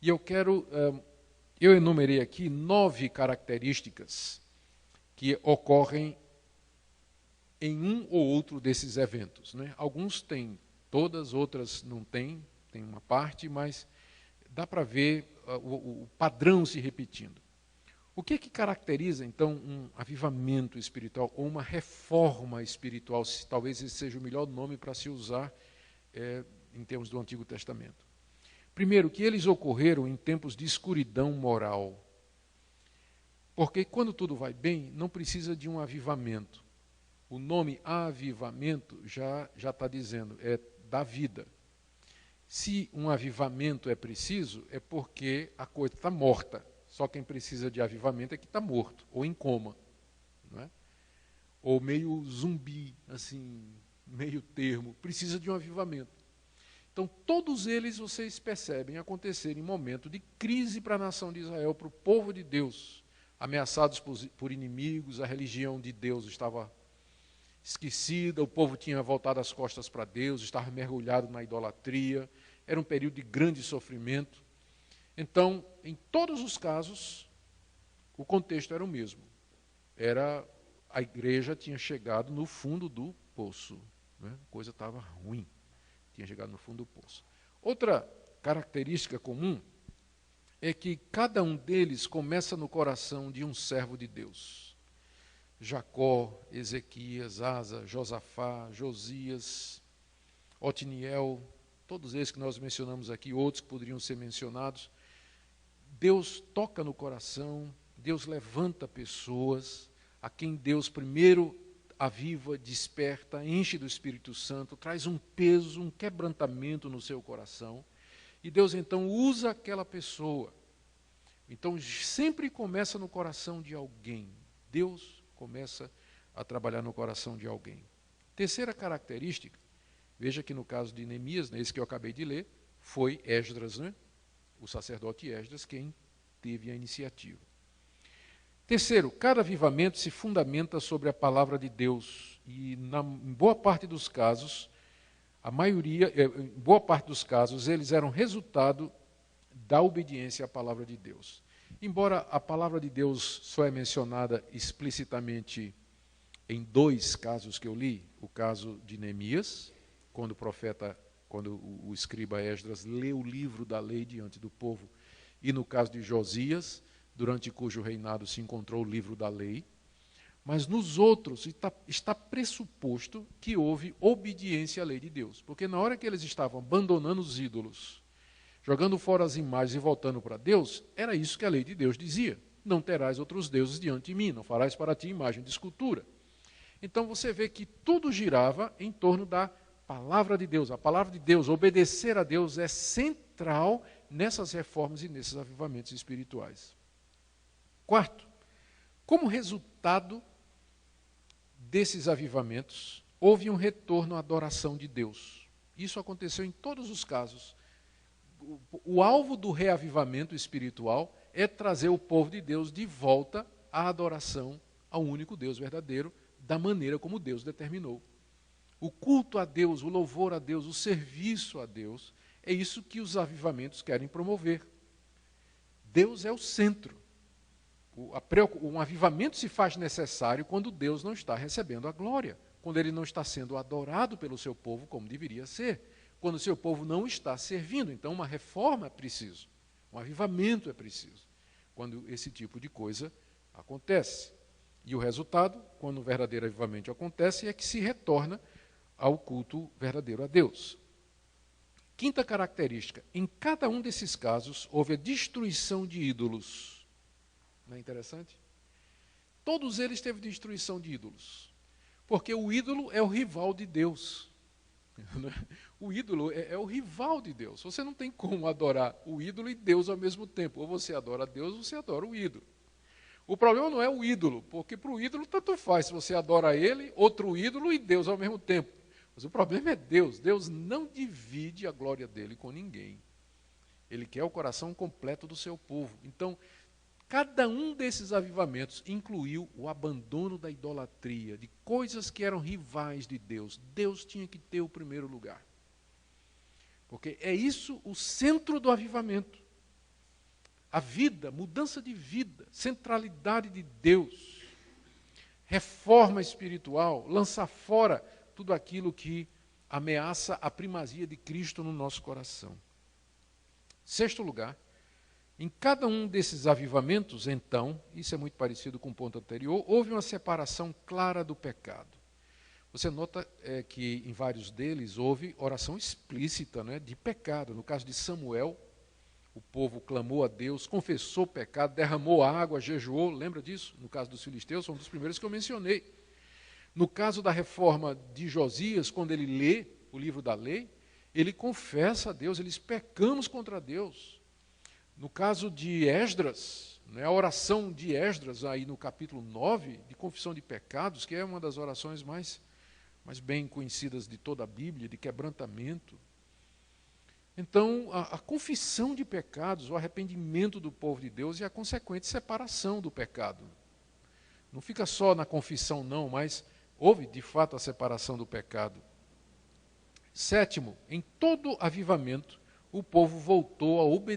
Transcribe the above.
E eu enumerei aqui 9 características que ocorrem em um ou outro desses eventos, né? Alguns têm todas, outras não têm, tem uma parte, mas dá para ver o padrão se repetindo. O que caracteriza, então, um avivamento espiritual ou uma reforma espiritual, se talvez esse seja o melhor nome para se usar em termos do Antigo Testamento? Primeiro, que eles ocorreram em tempos de escuridão moral. Porque quando tudo vai bem, não precisa de um avivamento. O nome avivamento já está dizendo, é da vida. Se um avivamento é preciso, é porque a coisa está morta. Só quem precisa de avivamento é que está morto, ou em coma, não é? Ou meio zumbi, assim, meio termo, precisa de um avivamento. Então, todos eles, vocês percebem, acontecer em momento de crise para a nação de Israel, para o povo de Deus, ameaçados por inimigos, a religião de Deus estava esquecida, o povo tinha voltado as costas para Deus, estava mergulhado na idolatria, era um período de grande sofrimento. Então, em todos os casos, o contexto era o mesmo. A igreja tinha chegado no fundo do poço, né? A coisa estava ruim, tinha chegado no fundo do poço. Outra característica comum é que cada um deles começa no coração de um servo de Deus. Jacó, Ezequias, Asa, Josafá, Josias, Otiniel, todos esses que nós mencionamos aqui, outros que poderiam ser mencionados. Deus toca no coração, Deus levanta pessoas, a quem Deus primeiro aviva, desperta, enche do Espírito Santo, traz um peso, um quebrantamento no seu coração, e Deus então usa aquela pessoa. Então sempre começa no coração de alguém. Deus começa a trabalhar no coração de alguém. Terceira característica, veja que no caso de Neemias, esse que eu acabei de ler, foi Esdras, né? O sacerdote Esdras quem teve a iniciativa. Terceiro, cada avivamento se fundamenta sobre a palavra de Deus. E em boa parte dos casos, em boa parte dos casos, eles eram resultado da obediência à palavra de Deus. Embora a palavra de Deus só é mencionada explicitamente em 2 casos que eu li, o caso de Neemias, quando o escriba Esdras leu o livro da lei diante do povo, e no caso de Josias, durante cujo reinado se encontrou o livro da lei. Mas nos outros está pressuposto que houve obediência à lei de Deus. Porque na hora que eles estavam abandonando os ídolos, jogando fora as imagens e voltando para Deus, era isso que a lei de Deus dizia. Não terás outros deuses diante de mim, não farás para ti imagem de escultura. Então você vê que tudo girava em torno da palavra de Deus. A palavra de Deus, obedecer a Deus é central nessas reformas e nesses avivamentos espirituais. Quarto, como resultado desses avivamentos, houve um retorno à adoração de Deus. Isso aconteceu em todos os casos. O alvo do reavivamento espiritual é trazer o povo de Deus de volta à adoração ao único Deus verdadeiro, da maneira como Deus determinou. O culto a Deus, o louvor a Deus, o serviço a Deus, é isso que os avivamentos querem promover. Deus é o centro. Um avivamento se faz necessário quando Deus não está recebendo a glória, quando ele não está sendo adorado pelo seu povo como deveria ser, quando o seu povo não está servindo. Então uma reforma é preciso, um avivamento é preciso, quando esse tipo de coisa acontece. E o resultado, quando o verdadeiro avivamento acontece, é que se retorna ao culto verdadeiro a Deus. Quinta característica, em cada um desses casos houve a destruição de ídolos. Não é interessante? Todos eles teve destruição de ídolos, porque o ídolo é o rival de Deus. O ídolo é o rival de Deus. Você não tem como adorar o ídolo e Deus ao mesmo tempo. Ou você adora Deus ou você adora o ídolo. O problema não é o ídolo, porque para o ídolo tanto faz se você adora ele, outro ídolo e Deus ao mesmo tempo. Mas o problema é Deus. Deus não divide a glória dele com ninguém. Ele quer o coração completo do seu povo. Então, cada um desses avivamentos incluiu o abandono da idolatria, de coisas que eram rivais de Deus. Deus tinha que ter o primeiro lugar. Porque é isso o centro do avivamento. a vida, mudança de vida, centralidade de Deus, reforma espiritual, lançar fora tudo aquilo que ameaça a primazia de Cristo no nosso coração. Sexto lugar, em cada um desses avivamentos, então, isso é muito parecido com o ponto anterior, houve uma separação clara do pecado. Você nota que em vários deles houve oração explícita, né, de pecado. No caso de Samuel, o povo clamou a Deus, confessou o pecado, derramou água, jejuou, lembra disso? No caso dos filisteus, foi um dos primeiros que eu mencionei. No caso da reforma de Josias, quando ele lê o livro da lei, ele confessa a Deus, eles pecamos contra Deus. No caso de Esdras, né, a oração de Esdras, aí no capítulo 9, de confissão de pecados, que é uma das orações mais bem conhecidas de toda a Bíblia, de quebrantamento. Então, a confissão de pecados, o arrependimento do povo de Deus e a consequente separação do pecado. Não fica só na confissão, não, mas houve, de fato, a separação do pecado. Sétimo, em todo avivamento, o povo voltou a obedecer